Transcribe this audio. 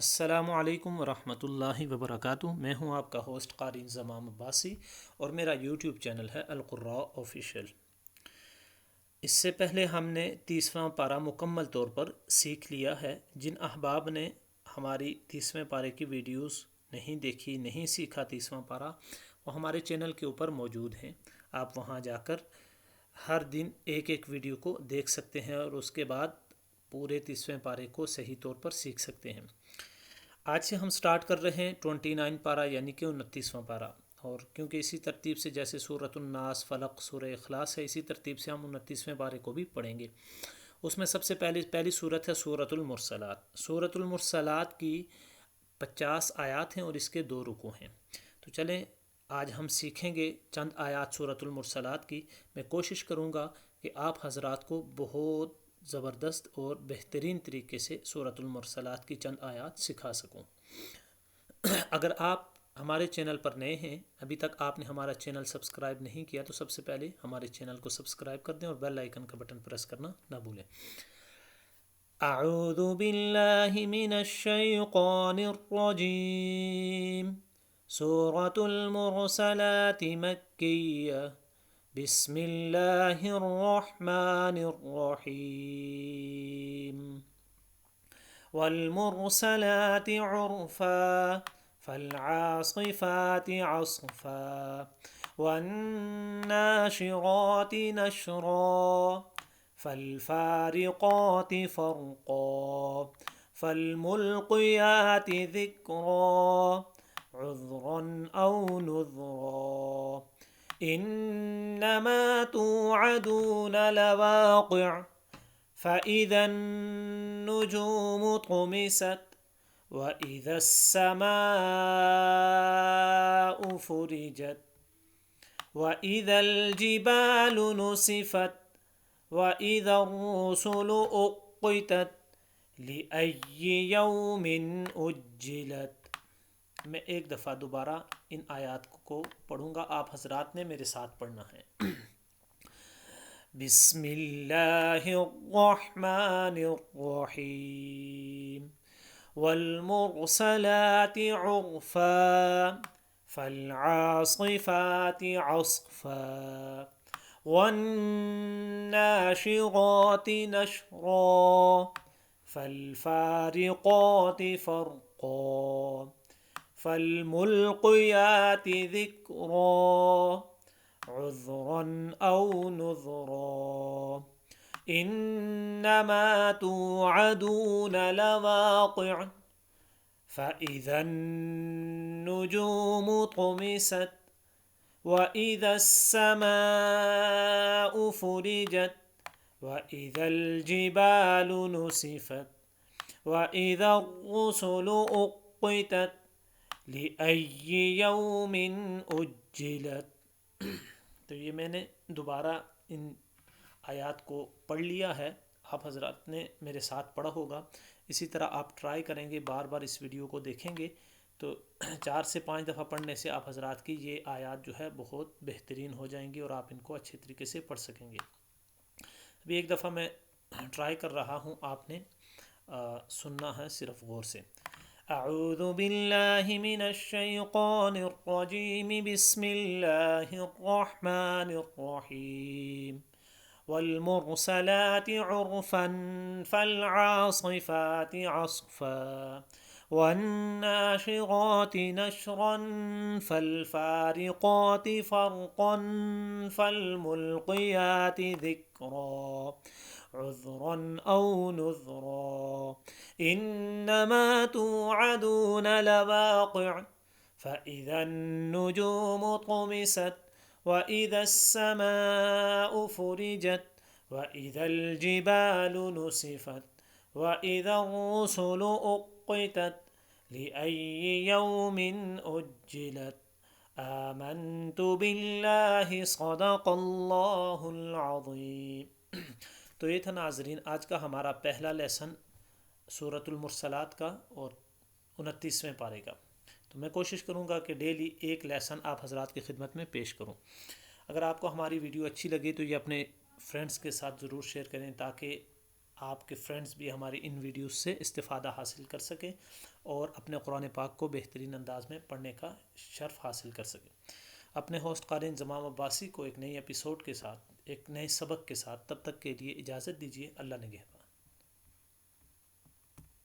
السلام علیکم ورحمۃ اللہ وبرکاتہ۔ میں ہوں آپ کا ہوسٹ قاری انضمام عباسی اور میرا یوٹیوب چینل ہے القراء آفیشیل۔ اس سے پہلے ہم نے 30واں پارہ مکمل طور پر سیکھ لیا ہے۔ جن احباب نے ہماری 30ویں پارے کی ویڈیوز نہیں دیکھی، نہیں سیکھا 30واں پارہ، وہ ہمارے چینل کے اوپر موجود ہیں۔ آپ وہاں جا کر ہر دن ایک ایک ویڈیو کو دیکھ سکتے ہیں اور اس کے بعد پورے 30ویں پارے کو صحیح طور پر سیکھ سکتے ہیں۔ آج سے ہم سٹارٹ کر رہے ہیں 29 پارہ یعنی کہ 29واں پارہ، اور کیونکہ اسی ترتیب سے جیسے سورۃ الناس، فلق، سورہ اخلاص ہے، اسی ترتیب سے ہم 29ویں پارے کو بھی پڑھیں گے۔ اس میں سب سے پہلی سورت ہے سورۃ المرسلات۔ سورۃ المرسلات کی 50 آیات ہیں اور اس کے 2 رکوع ہیں۔ تو چلیں آج ہم سیکھیں گے چند آیات سورۃ المرسلات کی۔ میں کوشش کروں گا کہ آپ حضرات کو بہت زبردست اور بہترین طریقے سے سورۃ المرسلات کی چند آیات سکھا سکوں۔ اگر آپ ہمارے چینل پر نئے ہیں، ابھی تک آپ نے ہمارا چینل سبسکرائب نہیں کیا، تو سب سے پہلے ہمارے چینل کو سبسکرائب کر دیں اور بیل آئیکن کا بٹن پریس کرنا نہ بھولیں۔ اعوذ باللہ من الشیطان الرجیم۔ سورۃ المرسلات مکیہ۔ بسم اللہ الرحمن الرحیم۔ والمرسلات عرفا فالعاصفات عصفا والناشرات نشرا فالفارقات فرقا فالملقيات ذكرا عذرا أو نذرا إنما توعدون لواقع فإذا النجوم طمست وإذا السماء فرجت وإذا الجبال نسفت وإذا الرسل أقتت لأي يوم أجلت۔ میں ایک دفعہ دوبارہ ان آیات کو پڑھوں گا، آپ حضرات نے میرے ساتھ پڑھنا ہے۔ بسم اللہ الرحمن الرحیم۔ والمرسلات عرفا فالعاصفات عصفا والناشرات نشرا فالفارقات فرقا فالملقيات ذكرا عذرا أو نذرا إنما توعدون لواقع فإذا النجوم طمست وإذا السماء فرجت وإذا الجبال نسفت وإذا الرسل أقتت لأي يوم أجلت۔ تو یہ میں نے دوبارہ ان آیات کو پڑھ لیا ہے، آپ حضرات نے میرے ساتھ پڑھا ہوگا۔ اسی طرح آپ ٹرائی کریں گے، بار بار اس ویڈیو کو دیکھیں گے تو 4 سے 5 دفعہ پڑھنے سے آپ حضرات کی یہ آیات جو ہے بہت بہترین ہو جائیں گی اور آپ ان کو اچھے طریقے سے پڑھ سکیں گے۔ ابھی ایک دفعہ میں ٹرائی کر رہا ہوں، آپ نے سننا ہے صرف غور سے۔ اعوذ باللہ من الشیطان الرجیم۔ بسم اللہ الرحمن الرحیم۔ والمرسلات عرفا فالعاصفات عصفا والناشرات نشرا فالفارقات فرقا فالملقيات ذكرا عذرا أو نذرا إنما توعدون لواقع فإذا النجوم طمست وإذا السماء فرجت وإذا الجبال نسفت وإذا الرسل أقتت لأي يوم أجلت آمنت بالله صدق اللہ العظیم۔ تو یہ تھا ناظرین آج کا ہمارا پہلا لیسن سورۃ المرسلات کا اور 29ویں پارے کا۔ تو میں کوشش کروں گا کہ ڈیلی ایک لیسن آپ حضرات کی خدمت میں پیش کروں۔ اگر آپ کو ہماری ویڈیو اچھی لگے تو یہ اپنے فرینڈس کے ساتھ ضرور شیئر کریں تاکہ آپ کے فرینڈز بھی ہماری ان ویڈیوز سے استفادہ حاصل کر سکیں اور اپنے قرآن پاک کو بہترین انداز میں پڑھنے کا شرف حاصل کر سکیں۔ اپنے ہوسٹ قاری انضمام عباسی کو ایک نئی ایپیسوڈ کے ساتھ، ایک نئے سبق کے ساتھ، تب تک کے لیے اجازت دیجیے۔ اللہ نگہبان۔